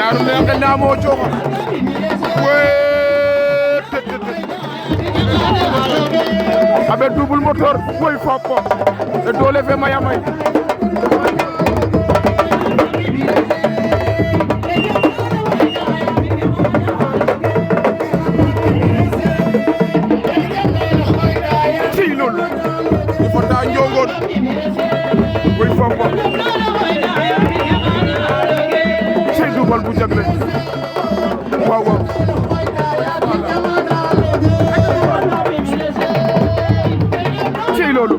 Daaru ne nga namo joxa we abe double moteur boy fappo e doole fe maya may ci loolu dafa taa njongoon boy fappo ci double bu jagle waaw waaw loolu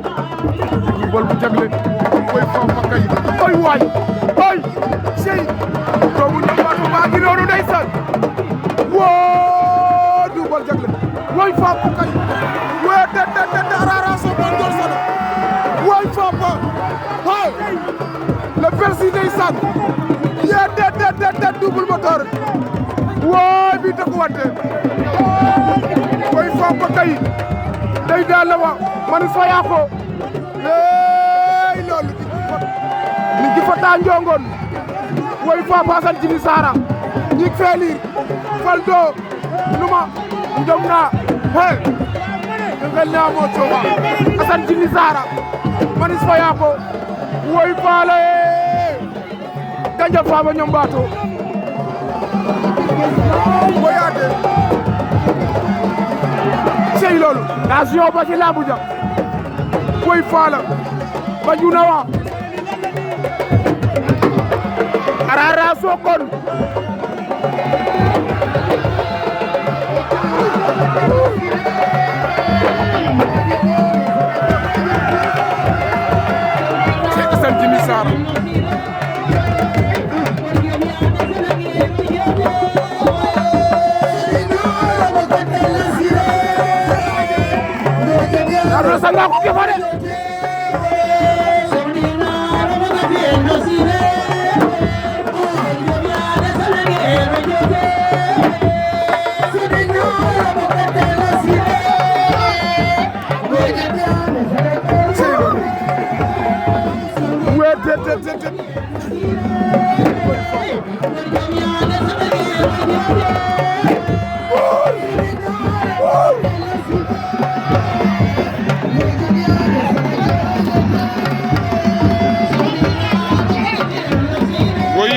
bol bu jagle koy faafa kay ay waay ay sey doomu ñambaatu baa ngi noonu ndeysaan woo du bol jagle way faafa kay wee de arara so bon dor sana way faafa hay le persi ndeysaan yee de double moteur woo bi takuwante way faafa kay day daal la wa man faya ko loolu ni gi fata njongon woy fa pasan jini sara ñik felir faldo numa ndomna he ngal na mo toba asan jini sara man faya ko woy pale ganja fama ñombato woyade sey loolu nation ba ci lambu ja koy faala ba junawa arara sokon ci asan jimi sara Arra sanga ko ke fare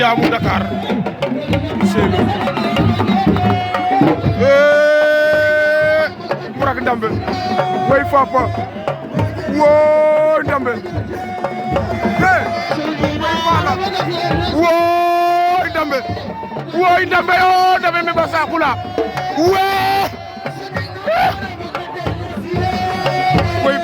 Yaamu Dakar selo Burak Ndambe way papa wo Ndambe wo Ndambe o Ndambe me basakula way